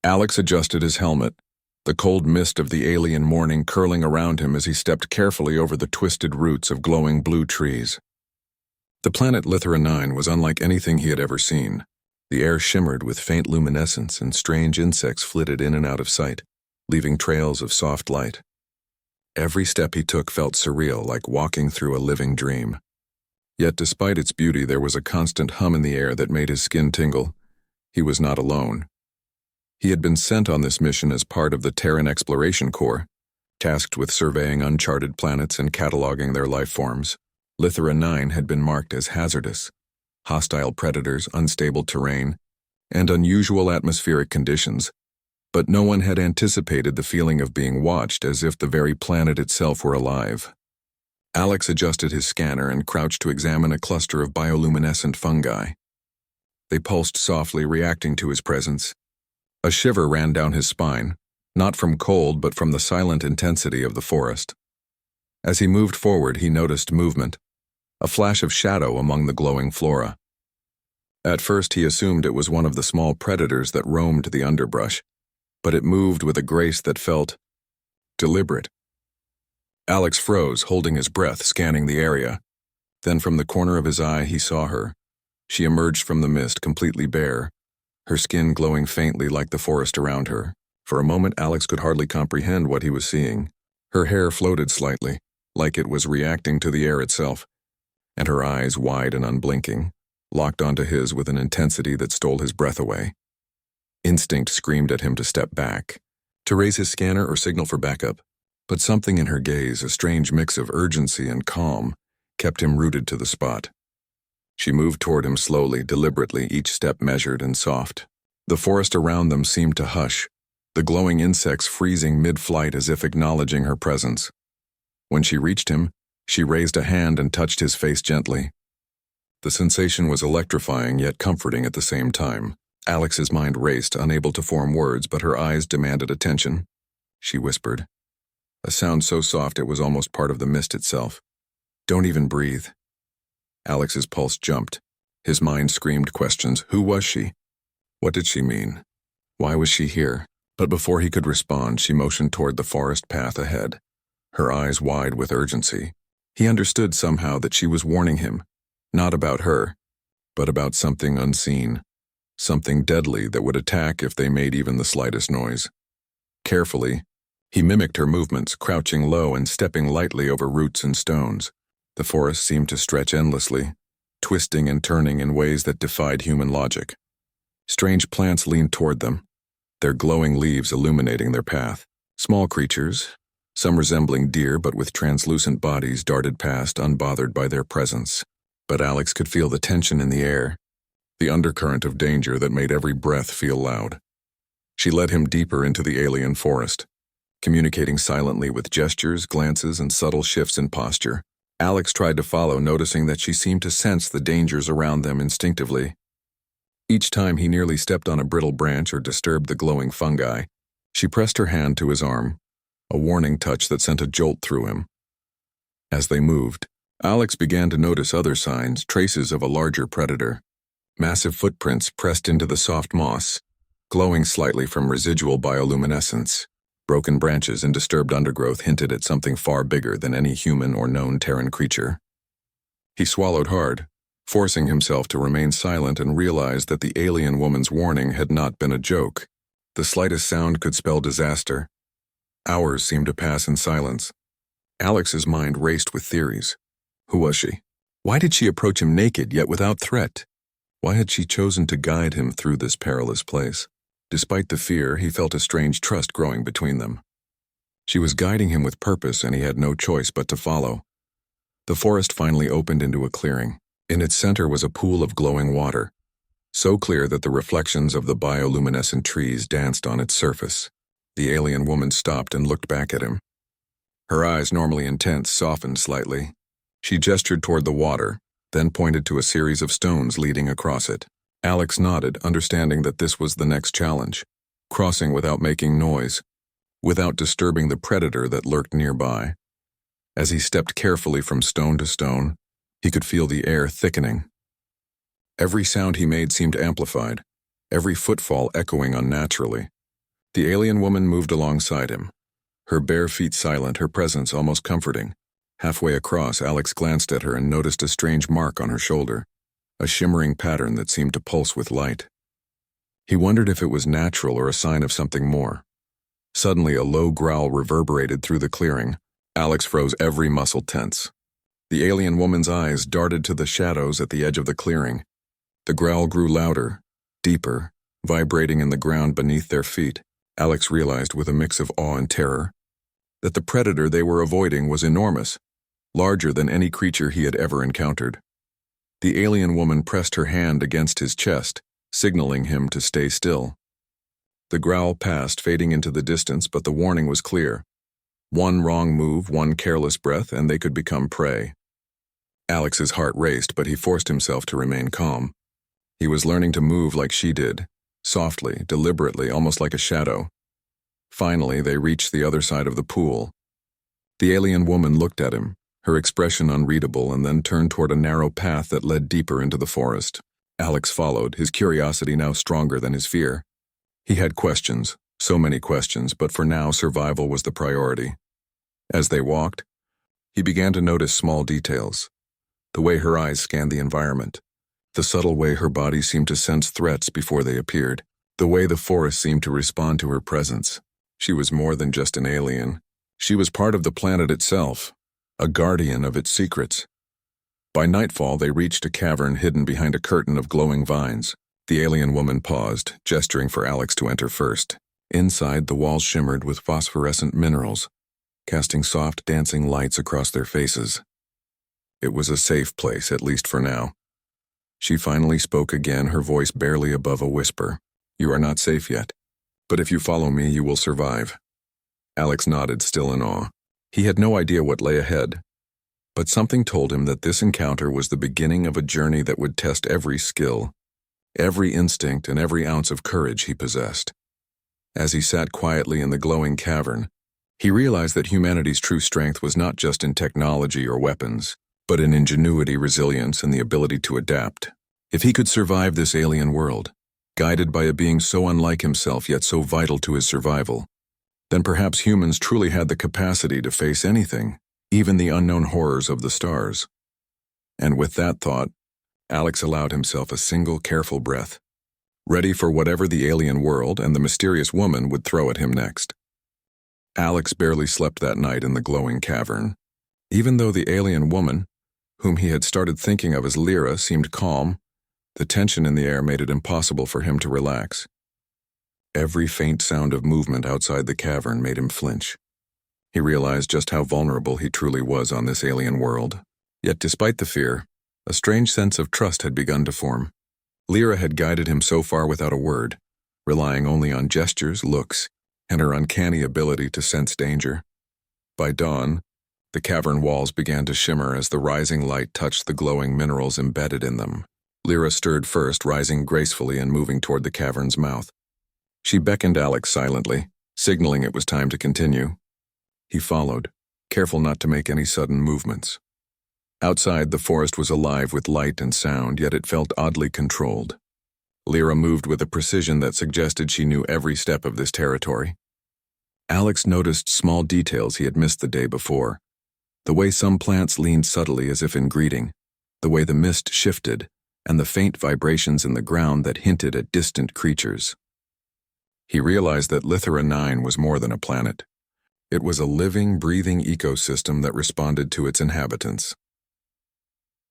Alex adjusted his helmet, the cold mist of the alien morning curling around him as he stepped carefully over the twisted roots of glowing blue trees. The planet Lithera 9 was unlike anything he had ever seen. The air shimmered with faint luminescence and strange insects flitted in and out of sight, leaving trails of soft light. Every step he took felt surreal, like walking through a living dream. Yet despite its beauty, there was a constant hum in the air that made his skin tingle. He was not alone. He had been sent on this mission as part of the Terran Exploration Corps, tasked with surveying uncharted planets and cataloging their life forms. Lithera 9 had been marked as hazardous. Hostile predators, unstable terrain, and unusual atmospheric conditions, but no one had anticipated the feeling of being watched, as if the very planet itself were alive. Alex adjusted his scanner and crouched to examine a cluster of bioluminescent fungi. They pulsed softly, reacting to his presence. A shiver ran down his spine, not from cold but from the silent intensity of the forest. As he moved forward, he noticed movement, a flash of shadow among the glowing flora. At first he assumed it was one of the small predators that roamed the underbrush, but it moved with a grace that felt deliberate. Alex froze, holding his breath, scanning the area. Then from the corner of his eye he saw her. She emerged from the mist, completely bare, her skin glowing faintly like the forest around her. For a moment Alex could hardly comprehend what he was seeing. Her hair floated slightly, like it was reacting to the air itself, and her eyes, wide and unblinking, locked onto his with an intensity that stole his breath away. Instinct screamed at him to step back, to raise his scanner or signal for backup, but something in her gaze, a strange mix of urgency and calm, kept him rooted to the spot. She moved toward him slowly, deliberately, each step measured and soft. The forest around them seemed to hush, the glowing insects freezing mid-flight as if acknowledging her presence. When she reached him, she raised a hand and touched his face gently. The sensation was electrifying yet comforting at the same time. Alex's mind raced, unable to form words, but her eyes demanded attention. She whispered, a sound so soft it was almost part of the mist itself. Don't even breathe. Alex's pulse jumped. His mind screamed questions. Who was she? What did she mean? Why was she here? But before he could respond, she motioned toward the forest path ahead, her eyes wide with urgency. He understood somehow that she was warning him, not about her, but about something unseen, something deadly that would attack if they made even the slightest noise. Carefully, he mimicked her movements, crouching low and stepping lightly over roots and stones. The forest seemed to stretch endlessly, twisting and turning in ways that defied human logic. Strange plants leaned toward them, their glowing leaves illuminating their path. Small creatures, some resembling deer but with translucent bodies, darted past, unbothered by their presence. But Alex could feel the tension in the air, the undercurrent of danger that made every breath feel loud. She led him deeper into the alien forest, communicating silently with gestures, glances, and subtle shifts in posture. Alex tried to follow, noticing that she seemed to sense the dangers around them instinctively. Each time he nearly stepped on a brittle branch or disturbed the glowing fungi, she pressed her hand to his arm, a warning touch that sent a jolt through him. As they moved, Alex began to notice other signs, traces of a larger predator. Massive footprints pressed into the soft moss, glowing slightly from residual bioluminescence. Broken branches and disturbed undergrowth hinted at something far bigger than any human or known Terran creature. He swallowed hard, forcing himself to remain silent, and realized that the alien woman's warning had not been a joke. The slightest sound could spell disaster. Hours seemed to pass in silence. Alex's mind raced with theories. Who was she? Why did she approach him naked yet without threat? Why had she chosen to guide him through this perilous place? Despite the fear, he felt a strange trust growing between them. She was guiding him with purpose, and he had no choice but to follow. The forest finally opened into a clearing. In its center was a pool of glowing water, so clear that the reflections of the bioluminescent trees danced on its surface. The alien woman stopped and looked back at him. Her eyes, normally intense, softened slightly. She gestured toward the water, then pointed to a series of stones leading across it. Alex nodded, understanding that this was the next challenge, crossing without making noise, without disturbing the predator that lurked nearby. As he stepped carefully from stone to stone, he could feel the air thickening. Every sound he made seemed amplified, every footfall echoing unnaturally. The alien woman moved alongside him, her bare feet silent, her presence almost comforting. Halfway across, Alex glanced at her and noticed a strange mark on her shoulder, a shimmering pattern that seemed to pulse with light. He wondered if it was natural or a sign of something more. Suddenly, a low growl reverberated through the clearing. Alex froze, every muscle tense. The alien woman's eyes darted to the shadows at the edge of the clearing. The growl grew louder, deeper, vibrating in the ground beneath their feet. Alex realized with a mix of awe and terror that the predator they were avoiding was enormous, larger than any creature he had ever encountered. The alien woman pressed her hand against his chest, signaling him to stay still. The growl passed, fading into the distance, but the warning was clear. One wrong move, one careless breath, and they could become prey. Alex's heart raced, but he forced himself to remain calm. He was learning to move like she did, softly, deliberately, almost like a shadow. Finally, they reached the other side of the pool. The alien woman looked at him, her expression unreadable, and then turned toward a narrow path that led deeper into the forest. Alex followed, his curiosity now stronger than his fear. He had questions, so many questions, but for now survival was the priority. As they walked, he began to notice small details. The way her eyes scanned the environment, the subtle way her body seemed to sense threats before they appeared, the way the forest seemed to respond to her presence. She was more than just an alien. She was part of the planet itself, a guardian of its secrets. By nightfall, they reached a cavern hidden behind a curtain of glowing vines. The alien woman paused, gesturing for Alex to enter first. Inside, the walls shimmered with phosphorescent minerals, casting soft, dancing lights across their faces. It was a safe place, at least for now. She finally spoke again, her voice barely above a whisper. "You are not safe yet, but if you follow me, you will survive." Alex nodded, still in awe. He had no idea what lay ahead, but something told him that this encounter was the beginning of a journey that would test every skill, every instinct, and every ounce of courage he possessed. As he sat quietly in the glowing cavern, he realized that humanity's true strength was not just in technology or weapons, but in ingenuity, resilience, and the ability to adapt. If he could survive this alien world, guided by a being so unlike himself yet so vital to his survival, then perhaps humans truly had the capacity to face anything, even the unknown horrors of the stars. And with that thought, Alex allowed himself a single careful breath, ready for whatever the alien world and the mysterious woman would throw at him next. Alex barely slept that night in the glowing cavern. Even though the alien woman, whom he had started thinking of as Lyra, seemed calm, the tension in the air made it impossible for him to relax. Every faint sound of movement outside the cavern made him flinch. He realized just how vulnerable he truly was on this alien world. Yet despite the fear, a strange sense of trust had begun to form. Lyra had guided him so far without a word, relying only on gestures, looks, and her uncanny ability to sense danger. By dawn, the cavern walls began to shimmer as the rising light touched the glowing minerals embedded in them. Lyra stirred first, rising gracefully and moving toward the cavern's mouth. She beckoned Alex silently, signaling it was time to continue. He followed, careful not to make any sudden movements. Outside, the forest was alive with light and sound, yet it felt oddly controlled. Lyra moved with a precision that suggested she knew every step of this territory. Alex noticed small details he had missed the day before. The way some plants leaned subtly as if in greeting, the way the mist shifted, and the faint vibrations in the ground that hinted at distant creatures. He realized that Lithera 9 was more than a planet. It was a living, breathing ecosystem that responded to its inhabitants.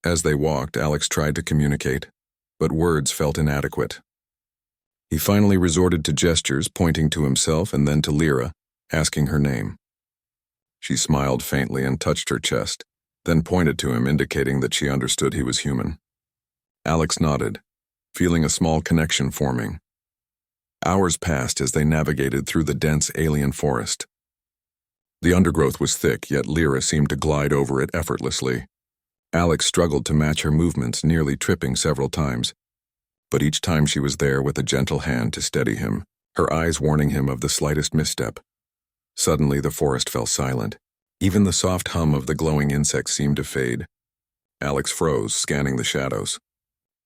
As they walked, Alex tried to communicate, but words felt inadequate. He finally resorted to gestures, pointing to himself and then to Lyra, asking her name. She smiled faintly and touched her chest, then pointed to him, indicating that she understood he was human. Alex nodded, feeling a small connection forming. Hours passed as they navigated through the dense alien forest. The undergrowth was thick, yet Lyra seemed to glide over it effortlessly. Alex struggled to match her movements, nearly tripping several times, but each time she was there with a gentle hand to steady him, her eyes warning him of the slightest misstep. Suddenly, the forest fell silent. Even the soft hum of the glowing insects seemed to fade. Alex froze, scanning the shadows.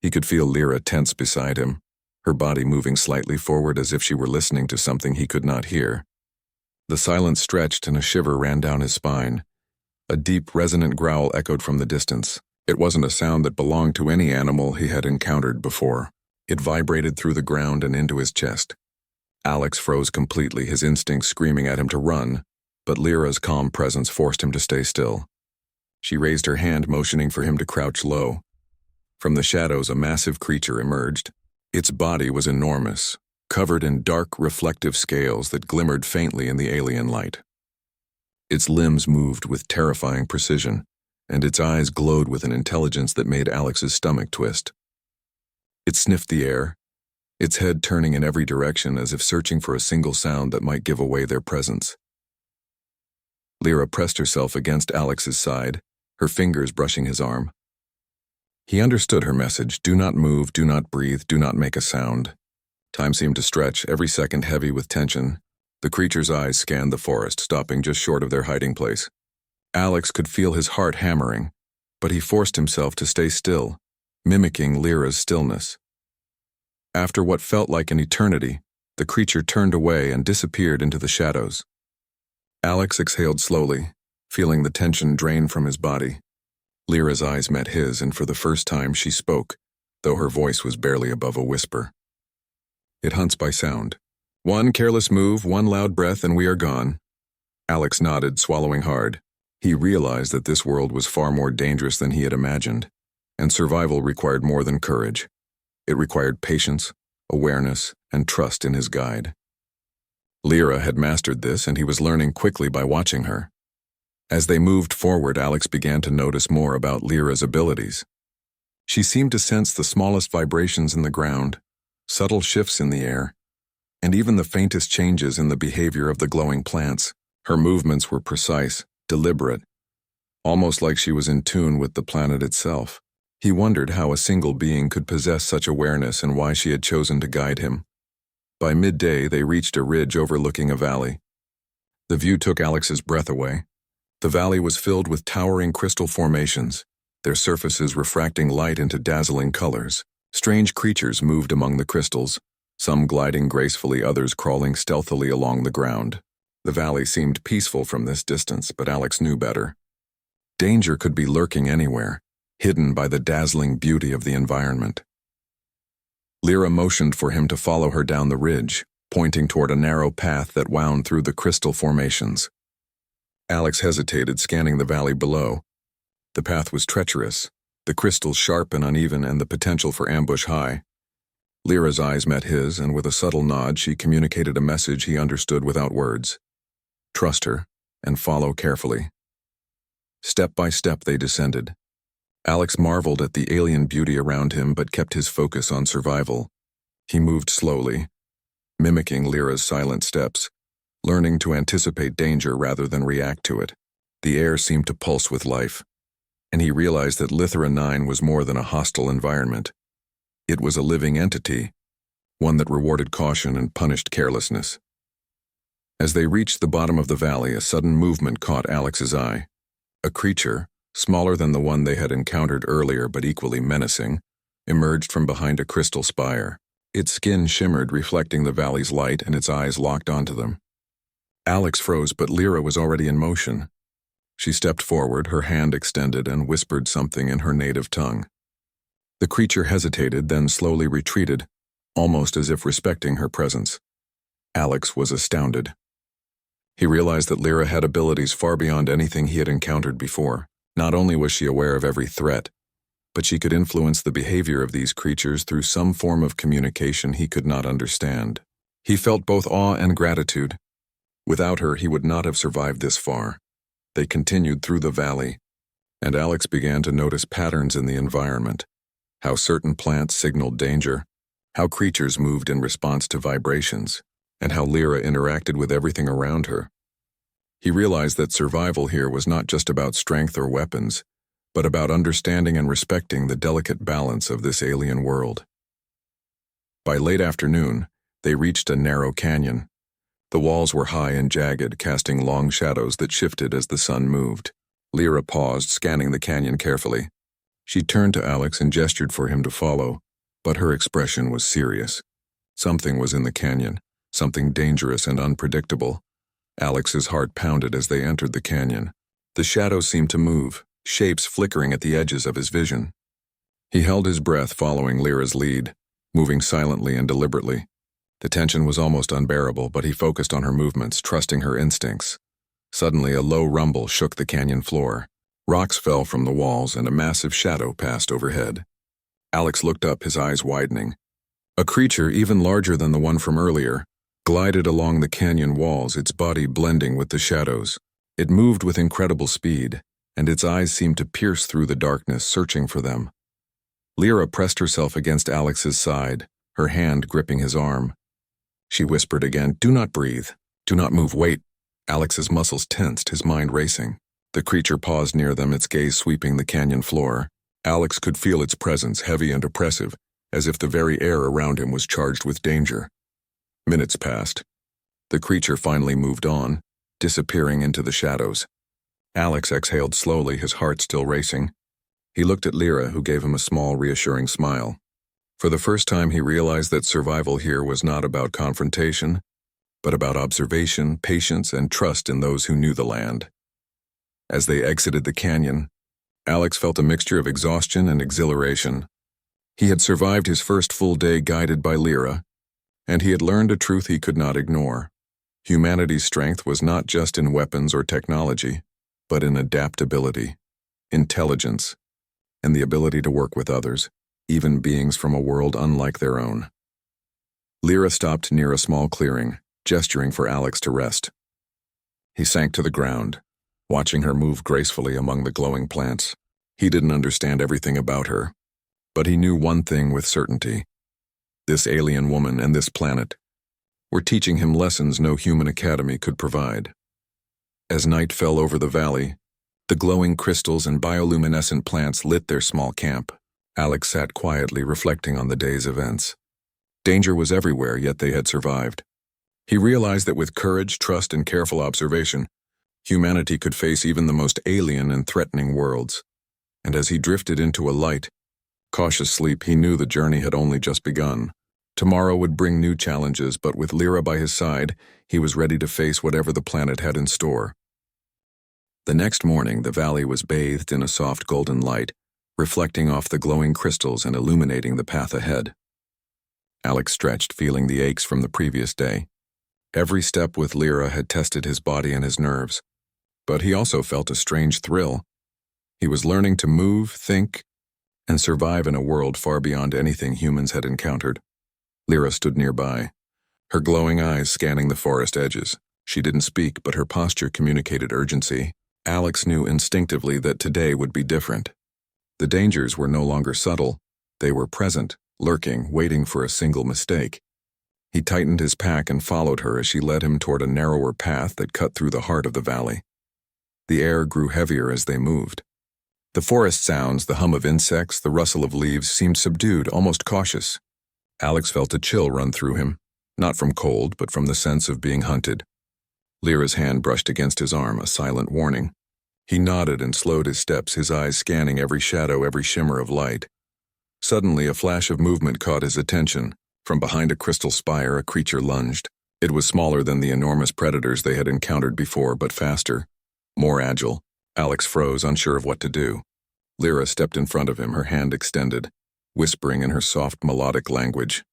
He could feel Lyra tense beside him, her body moving slightly forward as if she were listening to something he could not hear. The silence stretched and a shiver ran down his spine. A deep, resonant growl echoed from the distance. It wasn't a sound that belonged to any animal he had encountered before. It vibrated through the ground and into his chest. Alex froze completely, his instincts screaming at him to run, but Lyra's calm presence forced him to stay still. She raised her hand, motioning for him to crouch low. From the shadows, a massive creature emerged. Its body was enormous, covered in dark, reflective scales that glimmered faintly in the alien light. Its limbs moved with terrifying precision, and its eyes glowed with an intelligence that made Alex's stomach twist. It sniffed the air, its head turning in every direction as if searching for a single sound that might give away their presence. Lyra pressed herself against Alex's side, her fingers brushing his arm. He understood her message: do not move, do not breathe, do not make a sound. Time seemed to stretch, every second heavy with tension. The creature's eyes scanned the forest, stopping just short of their hiding place. Alex could feel his heart hammering, but he forced himself to stay still, mimicking Lyra's stillness. After what felt like an eternity, the creature turned away and disappeared into the shadows. Alex exhaled slowly, feeling the tension drain from his body. Lyra's eyes met his, and for the first time she spoke, though her voice was barely above a whisper. It hunts by sound. One careless move, one loud breath, and we are gone. Alex nodded, swallowing hard. He realized that this world was far more dangerous than he had imagined, and survival required more than courage. It required patience, awareness, and trust in his guide. Lyra had mastered this, and he was learning quickly by watching her. As they moved forward, Alex began to notice more about Lyra's abilities. She seemed to sense the smallest vibrations in the ground, subtle shifts in the air, and even the faintest changes in the behavior of the glowing plants. Her movements were precise, deliberate, almost like she was in tune with the planet itself. He wondered how a single being could possess such awareness and why she had chosen to guide him. By midday, they reached a ridge overlooking a valley. The view took Alex's breath away. The valley was filled with towering crystal formations, their surfaces refracting light into dazzling colors. Strange creatures moved among the crystals, some gliding gracefully, others crawling stealthily along the ground. The valley seemed peaceful from this distance, but Alex knew better. Danger could be lurking anywhere, hidden by the dazzling beauty of the environment. Lyra motioned for him to follow her down the ridge, pointing toward a narrow path that wound through the crystal formations. Alex hesitated, scanning the valley below. The path was treacherous, the crystals sharp and uneven, and the potential for ambush high. Lyra's eyes met his, and with a subtle nod she communicated a message he understood without words. Trust her, and follow carefully. Step by step they descended. Alex marveled at the alien beauty around him but kept his focus on survival. He moved slowly, mimicking Lyra's silent steps, learning to anticipate danger rather than react to it. The air seemed to pulse with life, and he realized that Lithra 9 was more than a hostile environment. It was a living entity, one that rewarded caution and punished carelessness. As they reached the bottom of the valley, a sudden movement caught Alex's eye. A creature, smaller than the one they had encountered earlier but equally menacing, emerged from behind a crystal spire. Its skin shimmered, reflecting the valley's light, and its eyes locked onto them. Alex froze, but Lyra was already in motion. She stepped forward, her hand extended, and whispered something in her native tongue. The creature hesitated, then slowly retreated, almost as if respecting her presence. Alex was astounded. He realized that Lyra had abilities far beyond anything he had encountered before. Not only was she aware of every threat, but she could influence the behavior of these creatures through some form of communication he could not understand. He felt both awe and gratitude. Without her, he would not have survived this far. They continued through the valley, and Alex began to notice patterns in the environment, how certain plants signaled danger, how creatures moved in response to vibrations, and how Lyra interacted with everything around her. He realized that survival here was not just about strength or weapons, but about understanding and respecting the delicate balance of this alien world. By late afternoon, they reached a narrow canyon. The walls were high and jagged, casting long shadows that shifted as the sun moved. Lyra paused, scanning the canyon carefully. She turned to Alex and gestured for him to follow, but her expression was serious. Something was in the canyon, something dangerous and unpredictable. Alex's heart pounded as they entered the canyon. The shadows seemed to move, shapes flickering at the edges of his vision. He held his breath following Lyra's lead, moving silently and deliberately. The tension was almost unbearable, but he focused on her movements, trusting her instincts. Suddenly, a low rumble shook the canyon floor. Rocks fell from the walls and a massive shadow passed overhead. Alex looked up, his eyes widening. A creature, even larger than the one from earlier, glided along the canyon walls, its body blending with the shadows. It moved with incredible speed, and its eyes seemed to pierce through the darkness, searching for them. Lyra pressed herself against Alex's side, her hand gripping his arm. She whispered again, "Do not breathe. Do not move. Wait." Alex's muscles tensed, his mind racing. The creature paused near them, its gaze sweeping the canyon floor. Alex could feel its presence, heavy and oppressive, as if the very air around him was charged with danger. Minutes passed. The creature finally moved on, disappearing into the shadows. Alex exhaled slowly, his heart still racing. He looked at Lyra, who gave him a small, reassuring smile. For the first time, he realized that survival here was not about confrontation, but about observation, patience, and trust in those who knew the land. As they exited the canyon, Alex felt a mixture of exhaustion and exhilaration. He had survived his first full day guided by Lyra, and he had learned a truth he could not ignore. Humanity's strength was not just in weapons or technology, but in adaptability, intelligence, and the ability to work with others, even beings from a world unlike their own. Lyra stopped near a small clearing, gesturing for Alex to rest. He sank to the ground, watching her move gracefully among the glowing plants. He didn't understand everything about her, but he knew one thing with certainty. This alien woman and this planet were teaching him lessons no human academy could provide. As night fell over the valley, the glowing crystals and bioluminescent plants lit their small camp. Alex sat quietly, reflecting on the day's events. Danger was everywhere, yet they had survived. He realized that with courage, trust, and careful observation, humanity could face even the most alien and threatening worlds. And as he drifted into a light, cautious sleep, he knew the journey had only just begun. Tomorrow would bring new challenges, but with Lyra by his side, he was ready to face whatever the planet had in store. The next morning, the valley was bathed in a soft golden light, reflecting off the glowing crystals and illuminating the path ahead. Alex stretched, feeling the aches from the previous day. Every step with Lyra had tested his body and his nerves, but he also felt a strange thrill. He was learning to move, think, and survive in a world far beyond anything humans had encountered. Lyra stood nearby, her glowing eyes scanning the forest edges. She didn't speak, but her posture communicated urgency. Alex knew instinctively that today would be different. The dangers were no longer subtle. They were present, lurking, waiting for a single mistake. He tightened his pack and followed her as she led him toward a narrower path that cut through the heart of the valley. The air grew heavier as they moved. The forest sounds, the hum of insects, the rustle of leaves seemed subdued, almost cautious. Alex felt a chill run through him, not from cold, but from the sense of being hunted. Lyra's hand brushed against his arm, a silent warning. He nodded and slowed his steps, his eyes scanning every shadow, every shimmer of light. Suddenly, a flash of movement caught his attention. From behind a crystal spire, a creature lunged. It was smaller than the enormous predators they had encountered before, but faster, more agile. Alex froze, unsure of what to do. Lyra stepped in front of him, her hand extended, whispering in her soft, melodic language.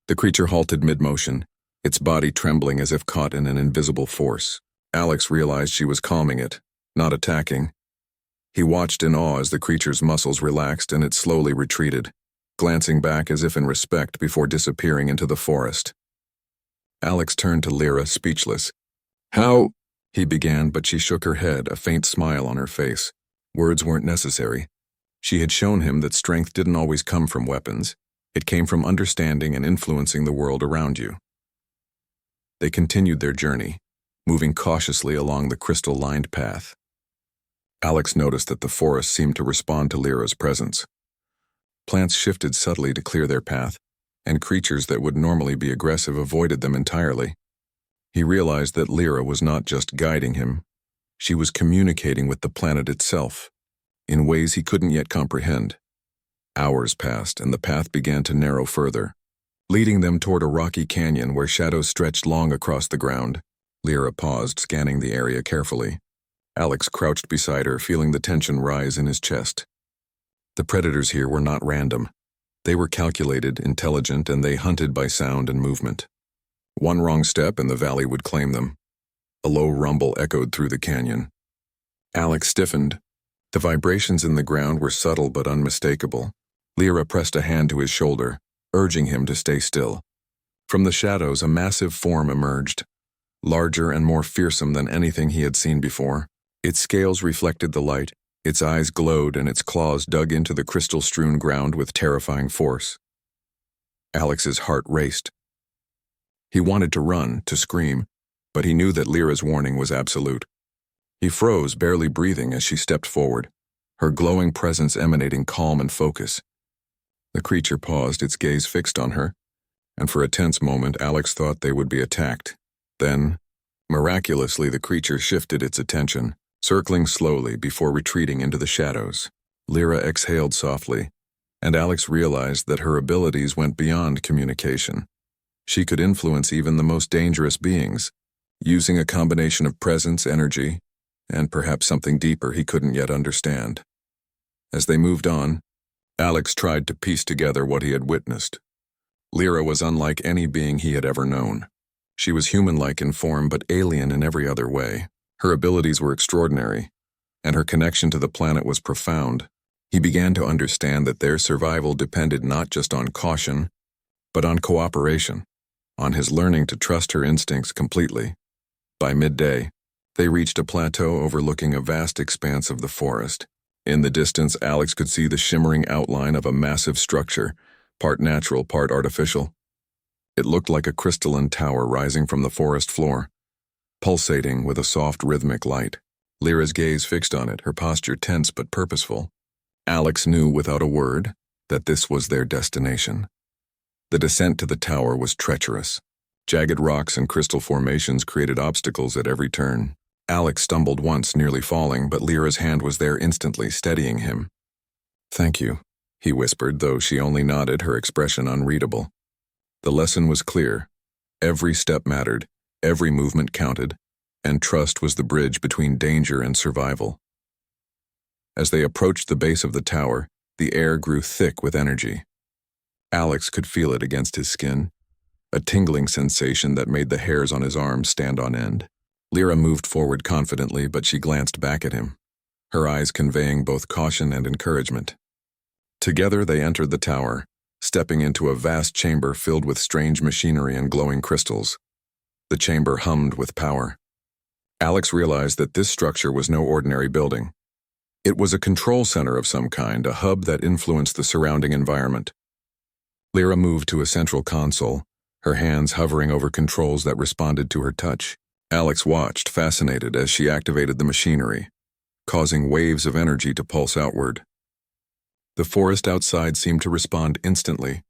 The creature halted mid-motion, its body trembling as if caught in an invisible force. Alex realized she was calming it, not attacking. He watched in awe as the creature's muscles relaxed and it slowly retreated, glancing back as if in respect before disappearing into the forest. Alex turned to Lyra, speechless. "How?" he began, but she shook her head, a faint smile on her face. Words weren't necessary. She had shown him that strength didn't always come from weapons. It came from understanding and influencing the world around you. They continued their journey, moving cautiously along the crystal-lined path. Alex noticed that the forest seemed to respond to Lyra's presence. Plants shifted subtly to clear their path, and creatures that would normally be aggressive avoided them entirely. He realized that Lyra was not just guiding him, she was communicating with the planet itself, in ways he couldn't yet comprehend. Hours passed, and the path began to narrow further. leading them toward a rocky canyon where shadows stretched long across the ground. Lyra paused, scanning the area carefully. Alex crouched beside her, feeling the tension rise in his chest. The predators here were not random. They were calculated, intelligent, and they hunted by sound and movement. One wrong step and the valley would claim them. A low rumble echoed through the canyon. Alex stiffened. The vibrations in the ground were subtle but unmistakable. Lyra pressed a hand to his shoulder, urging him to stay still. From the shadows, a massive form emerged, larger and more fearsome than anything he had seen before. Its scales reflected the light, its eyes glowed, and its claws dug into the crystal-strewn ground with terrifying force. Alex's heart raced. He wanted to run, to scream, but he knew that Lyra's warning was absolute. He froze, barely breathing as she stepped forward, her glowing presence emanating calm and focus. The creature paused, its gaze fixed on her, and for a tense moment Alex thought they would be attacked. Then, miraculously, the creature shifted its attention, circling slowly before retreating into the shadows. Lyra exhaled softly, and Alex realized that her abilities went beyond communication. She could influence even the most dangerous beings, using a combination of presence, energy, and perhaps something deeper he couldn't yet understand. As they moved on, Alex tried to piece together what he had witnessed. Lyra was unlike any being he had ever known. She was human-like in form but alien in every other way. Her abilities were extraordinary, and her connection to the planet was profound. He began to understand that their survival depended not just on caution, but on cooperation, on his learning to trust her instincts completely. By midday, they reached a plateau overlooking a vast expanse of the forest. In the distance, Alex could see the shimmering outline of a massive structure, part natural, part artificial. It looked like a crystalline tower rising from the forest floor, pulsating with a soft rhythmic light. Lyra's gaze fixed on it, her posture tense but purposeful. Alex knew without a word that this was their destination. The descent to the tower was treacherous. Jagged rocks and crystal formations created obstacles at every turn. Alex stumbled once, nearly falling, but Lyra's hand was there instantly, steadying him. "Thank you," he whispered, though she only nodded, her expression unreadable. The lesson was clear. Every step mattered, every movement counted, and trust was the bridge between danger and survival. As they approached the base of the tower, the air grew thick with energy. Alex could feel it against his skin, a tingling sensation that made the hairs on his arms stand on end. Lyra moved forward confidently, but she glanced back at him, her eyes conveying both caution and encouragement. Together they entered the tower, stepping into a vast chamber filled with strange machinery and glowing crystals. The chamber hummed with power. Alex realized that this structure was no ordinary building. It was a control center of some kind, a hub that influenced the surrounding environment. Lyra moved to a central console, her hands hovering over controls that responded to her touch. Alex watched, fascinated, as she activated the machinery, causing waves of energy to pulse outward. The forest outside seemed to respond instantly.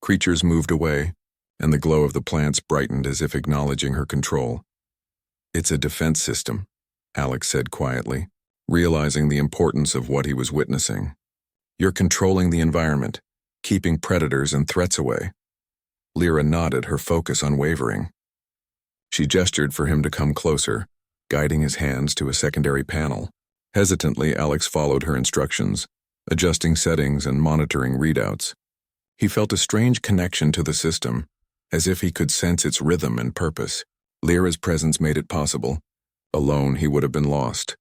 Creatures moved away, and the glow of the plants brightened as if acknowledging her control. "It's a defense system," Alex said quietly, realizing the importance of what he was witnessing. "You're controlling the environment, keeping predators and threats away." Lyra nodded, her focus unwavering. She gestured for him to come closer, guiding his hands to a secondary panel. Hesitantly, Alex followed her instructions, adjusting settings and monitoring readouts. He felt a strange connection to the system, as if he could sense its rhythm and purpose. Lyra's presence made it possible. Alone, he would have been lost.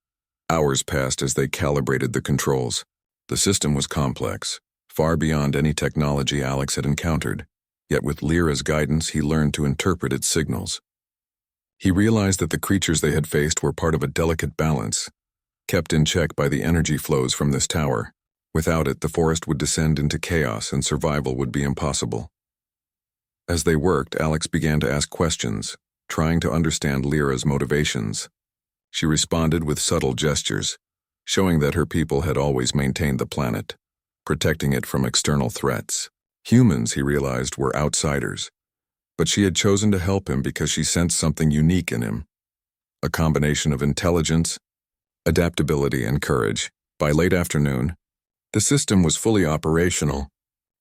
Hours passed as they calibrated the controls. The system was complex, far beyond any technology Alex had encountered. Yet with Lyra's guidance, he learned to interpret its signals. He realized that the creatures they had faced were part of a delicate balance, kept in check by the energy flows from this tower. Without it, the forest would descend into chaos and survival would be impossible. As they worked, Alex began to ask questions, trying to understand Lyra's motivations. She responded with subtle gestures, showing that her people had always maintained the planet, protecting it from external threats. Humans, he realized, were outsiders, but she had chosen to help him because she sensed something unique in him, a combination of intelligence, adaptability, and courage. By late afternoon, the system was fully operational.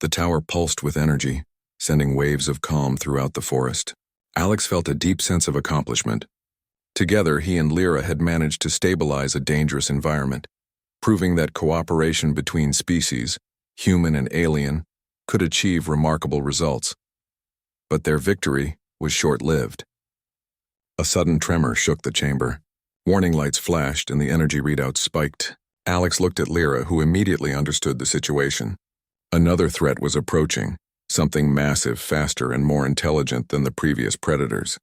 The tower pulsed with energy, sending waves of calm throughout the forest. Alex felt a deep sense of accomplishment. Together, he and Lyra had managed to stabilize a dangerous environment, proving that cooperation between species, human and alien, could achieve remarkable results. But their victory was short-lived. A sudden tremor shook the chamber. Warning lights flashed and the energy readout spiked. Alex looked at Lyra, who immediately understood the situation. Another threat was approaching, something massive, faster, and more intelligent than the previous predators.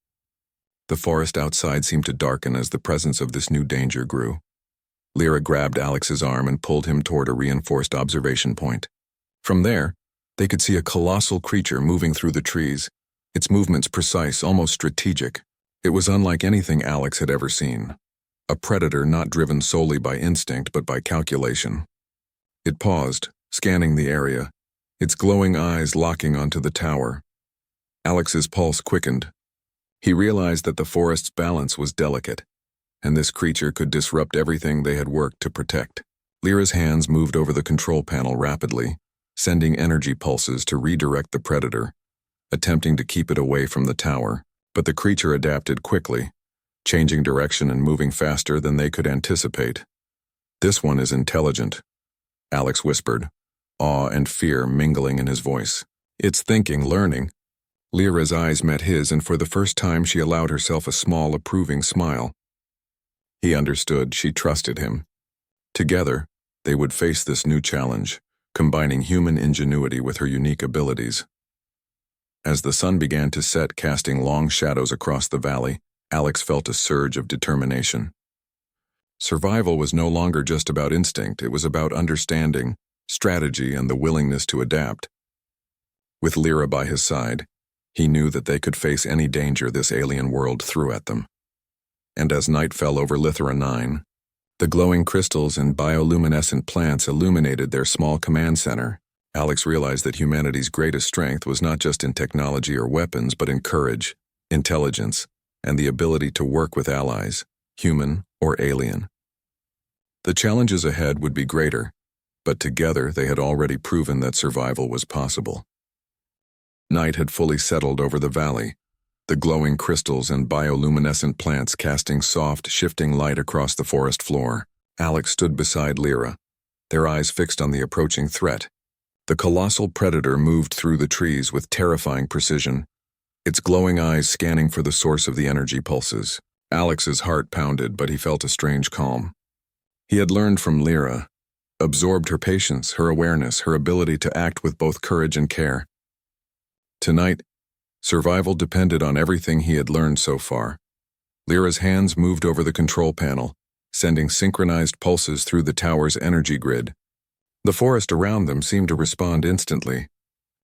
The forest outside seemed to darken as the presence of this new danger grew. Lyra grabbed Alex's arm and pulled him toward a reinforced observation point. From there, they could see a colossal creature moving through the trees, its movements precise, almost strategic. It was unlike anything Alex had ever seen. A predator not driven solely by instinct but by calculation. It paused, scanning the area, its glowing eyes locking onto the tower. Alex's pulse quickened. He realized that the forest's balance was delicate, and this creature could disrupt everything they had worked to protect. Lyra's hands moved over the control panel rapidly, sending energy pulses to redirect the predator, attempting to keep it away from the tower. But the creature adapted quickly, changing direction and moving faster than they could anticipate. "This one is intelligent," Alex whispered, awe and fear mingling in his voice. "It's thinking, learning." Lyra's eyes met his, and for the first time she allowed herself a small, approving smile. He understood, she trusted him. Together, they would face this new challenge, combining human ingenuity with her unique abilities. As the sun began to set, casting long shadows across the valley, Alex felt a surge of determination. Survival was no longer just about instinct, it was about understanding, strategy, and the willingness to adapt. With Lyra by his side, he knew that they could face any danger this alien world threw at them. And as night fell over Lithera 9, the glowing crystals and bioluminescent plants illuminated their small command center. Alex realized that humanity's greatest strength was not just in technology or weapons, but in courage, intelligence, and the ability to work with allies, human or alien. The challenges ahead would be greater, but together they had already proven that survival was possible. Night had fully settled over the valley, the glowing crystals and bioluminescent plants casting soft, shifting light across the forest floor. Alex stood beside Lyra, their eyes fixed on the approaching threat. The colossal predator moved through the trees with terrifying precision, its glowing eyes scanning for the source of the energy pulses. Alex's heart pounded, but he felt a strange calm. He had learned from Lyra, absorbed her patience, her awareness, her ability to act with both courage and care. Tonight, survival depended on everything he had learned so far. Lyra's hands moved over the control panel, sending synchronized pulses through the tower's energy grid. The forest around them seemed to respond instantly.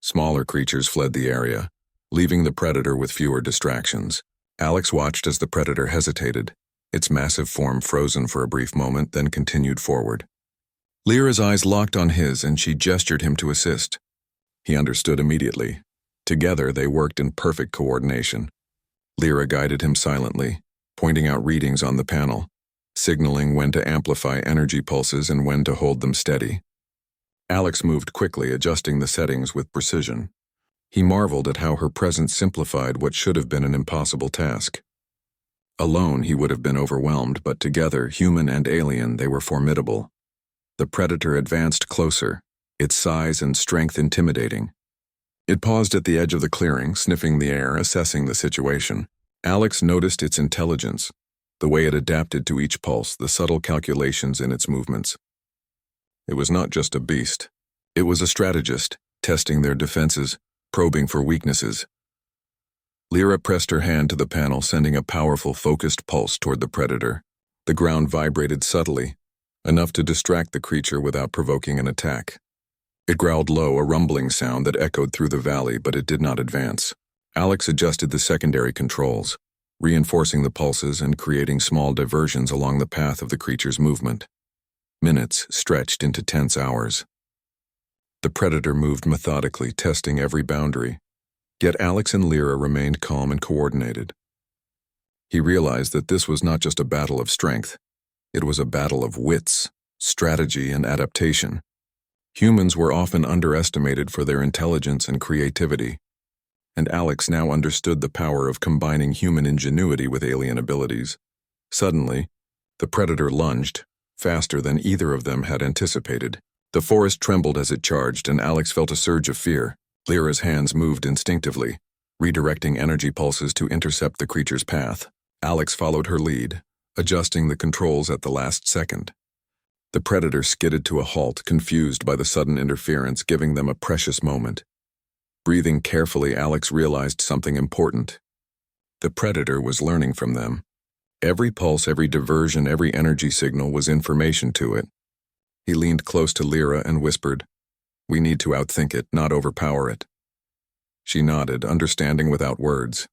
Smaller creatures fled the area, leaving the predator with fewer distractions. Alex watched as the predator hesitated, its massive form frozen for a brief moment, then continued forward. Lyra's eyes locked on his, and she gestured him to assist. He understood immediately. Together, they worked in perfect coordination. Lyra guided him silently, pointing out readings on the panel, signaling when to amplify energy pulses and when to hold them steady. Alex moved quickly, adjusting the settings with precision. He marveled at how her presence simplified what should have been an impossible task. Alone, he would have been overwhelmed, but together, human and alien, they were formidable. The predator advanced closer, its size and strength intimidating. It paused at the edge of the clearing, sniffing the air, assessing the situation. Alex noticed its intelligence, the way it adapted to each pulse, the subtle calculations in its movements. It was not just a beast. It was a strategist, testing their defenses, probing for weaknesses. Lyra pressed her hand to the panel, sending a powerful, focused pulse toward the predator. The ground vibrated subtly, enough to distract the creature without provoking an attack. It growled low, a rumbling sound that echoed through the valley, but it did not advance. Alex adjusted the secondary controls, reinforcing the pulses and creating small diversions along the path of the creature's movement. Minutes stretched into tense hours. The predator moved methodically, testing every boundary, yet Alex and Lyra remained calm and coordinated. He realized that this was not just a battle of strength, it was a battle of wits, strategy, and adaptation. Humans were often underestimated for their intelligence and creativity, and Alex now understood the power of combining human ingenuity with alien abilities. Suddenly, the predator lunged, faster than either of them had anticipated. The forest trembled as it charged, and Alex felt a surge of fear. Lyra's hands moved instinctively, redirecting energy pulses to intercept the creature's path. Alex followed her lead, adjusting the controls at the last second. The predator skidded to a halt, confused by the sudden interference, giving them a precious moment. Breathing carefully, Alex realized something important. The predator was learning from them. Every pulse, every diversion, every energy signal was information to it. He leaned close to Lyra and whispered, "We need to outthink it, not overpower it." She nodded, understanding without words.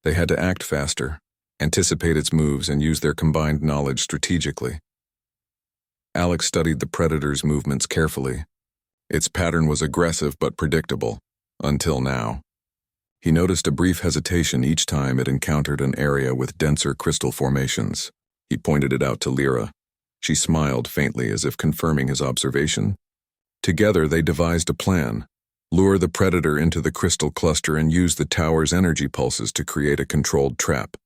They had to act faster, anticipate its moves, and use their combined knowledge strategically. Alex studied the predator's movements carefully. Its pattern was aggressive but predictable, until now. He noticed a brief hesitation each time it encountered an area with denser crystal formations. He pointed it out to Lyra. She smiled faintly as if confirming his observation. Together they devised a plan: lure the predator into the crystal cluster and use the tower's energy pulses to create a controlled trap.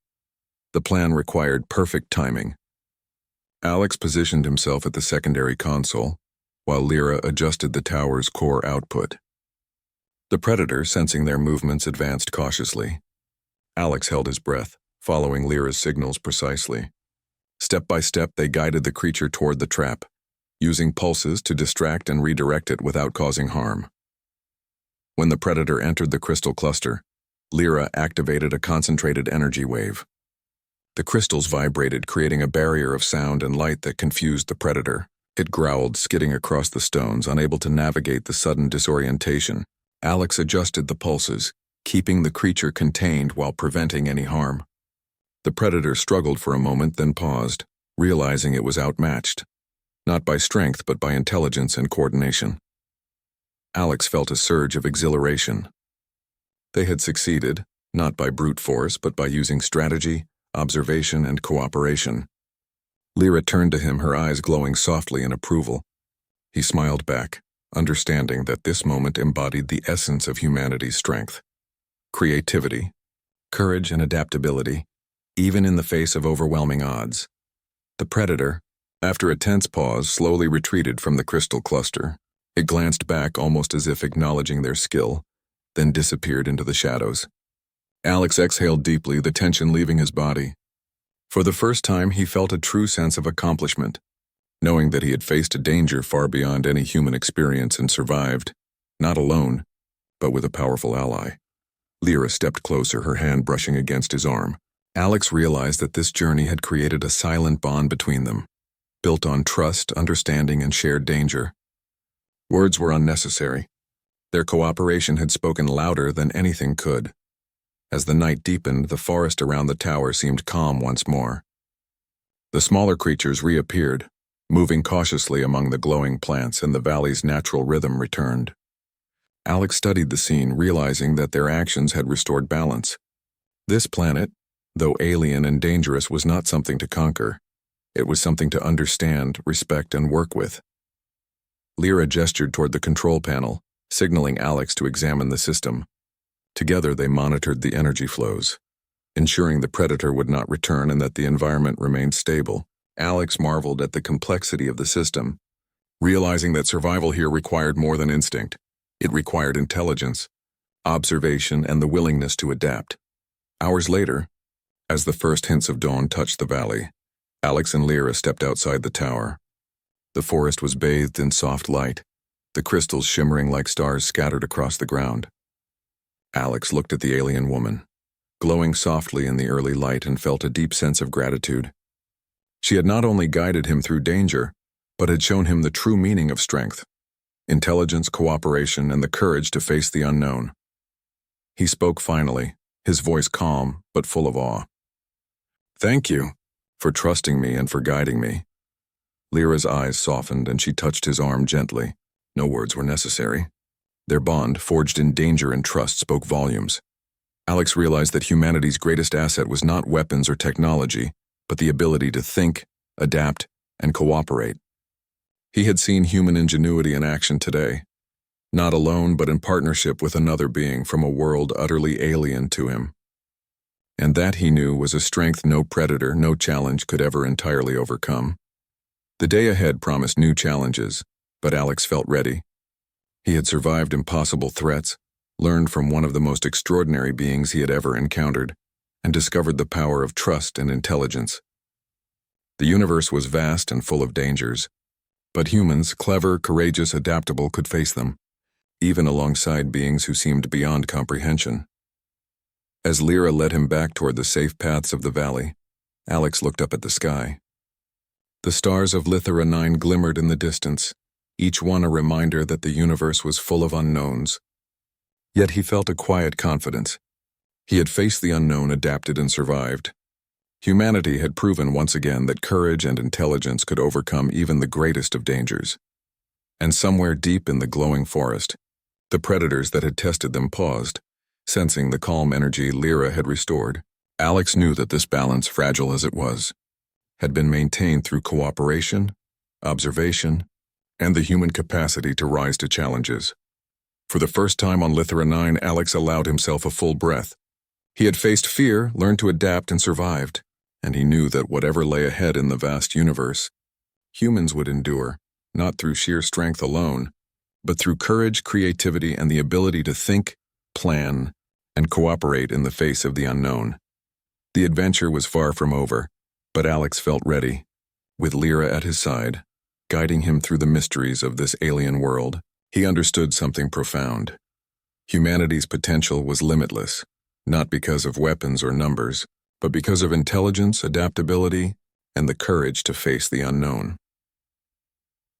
The plan required perfect timing. Alex positioned himself at the secondary console, while Lyra adjusted the tower's core output. The predator, sensing their movements, advanced cautiously. Alex held his breath, following Lyra's signals precisely. Step by step, they guided the creature toward the trap, using pulses to distract and redirect it without causing harm. When the predator entered the crystal cluster, Lyra activated a concentrated energy wave. The crystals vibrated, creating a barrier of sound and light that confused the predator. It growled, skidding across the stones, unable to navigate the sudden disorientation. Alex adjusted the pulses, keeping the creature contained while preventing any harm. The predator struggled for a moment, then paused, realizing it was outmatched, not by strength but by intelligence and coordination. Alex felt a surge of exhilaration. They had succeeded, not by brute force but by using strategy, observation, and cooperation. Lyra turned to him, her eyes glowing softly in approval. He smiled back, understanding that this moment embodied the essence of humanity's strength: creativity, courage, and adaptability, even in the face of overwhelming odds. The predator, after a tense pause, slowly retreated from the crystal cluster. It glanced back, almost as if acknowledging their skill, then disappeared into the shadows. Alex exhaled deeply, the tension leaving his body. For the first time, he felt a true sense of accomplishment, knowing that he had faced a danger far beyond any human experience and survived, not alone, but with a powerful ally. Lyra stepped closer, her hand brushing against his arm. Alex realized that this journey had created a silent bond between them, built on trust, understanding, and shared danger. Words were unnecessary. Their cooperation had spoken louder than anything could. As the night deepened, the forest around the tower seemed calm once more. The smaller creatures reappeared, moving cautiously among the glowing plants, and the valley's natural rhythm returned. Alex studied the scene, realizing that their actions had restored balance. This planet, though alien and dangerous, was not something to conquer. It was something to understand, respect, and work with. Lyra gestured toward the control panel, signaling Alex to examine the system. Together they monitored the energy flows, ensuring the predator would not return and that the environment remained stable. Alex marveled at the complexity of the system, realizing that survival here required more than instinct. It required intelligence, observation, and the willingness to adapt. Hours later, as the first hints of dawn touched the valley, Alex and Lyra stepped outside the tower. The forest was bathed in soft light, the crystals shimmering like stars scattered across the ground. Alex looked at the alien woman, glowing softly in the early light, and felt a deep sense of gratitude. She had not only guided him through danger, but had shown him the true meaning of strength: intelligence, cooperation, and the courage to face the unknown. He spoke finally, his voice calm but full of awe. "Thank you for trusting me and for guiding me." Lyra's eyes softened and she touched his arm gently. No words were necessary. Their bond, forged in danger and trust, spoke volumes. Alex realized that humanity's greatest asset was not weapons or technology, but the ability to think, adapt, and cooperate. He had seen human ingenuity in action today, not alone but in partnership with another being from a world utterly alien to him. And that, he knew, was a strength no predator, no challenge could ever entirely overcome. The day ahead promised new challenges, but Alex felt ready. He had survived impossible threats, learned from one of the most extraordinary beings he had ever encountered, and discovered the power of trust and intelligence. The universe was vast and full of dangers, but humans, clever, courageous, adaptable, could face them, even alongside beings who seemed beyond comprehension. As Lyra led him back toward the safe paths of the valley, Alex looked up at the sky. The stars of Lithera 9 glimmered in the distance, each one a reminder that the universe was full of unknowns. Yet he felt a quiet confidence. He had faced the unknown, adapted, and survived. Humanity had proven once again that courage and intelligence could overcome even the greatest of dangers. And somewhere deep in the glowing forest, the predators that had tested them paused, sensing the calm energy Lyra had restored. Alex knew that this balance, fragile as it was, had been maintained through cooperation, observation, and the human capacity to rise to challenges. For the first time on Lithera 9, Alex allowed himself a full breath. He had faced fear, learned to adapt, and survived, and he knew that whatever lay ahead in the vast universe, humans would endure, not through sheer strength alone, but through courage, creativity, and the ability to think, plan, and cooperate in the face of the unknown. The adventure was far from over, but Alex felt ready, with Lyra at his side, guiding him through the mysteries of this alien world. He understood something profound. Humanity's potential was limitless, not because of weapons or numbers, but because of intelligence, adaptability, and the courage to face the unknown.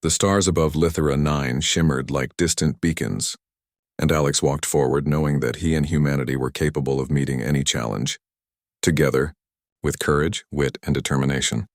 The stars above Lithera 9 shimmered like distant beacons, and Alex walked forward knowing that he and humanity were capable of meeting any challenge, together, with courage, wit, and determination.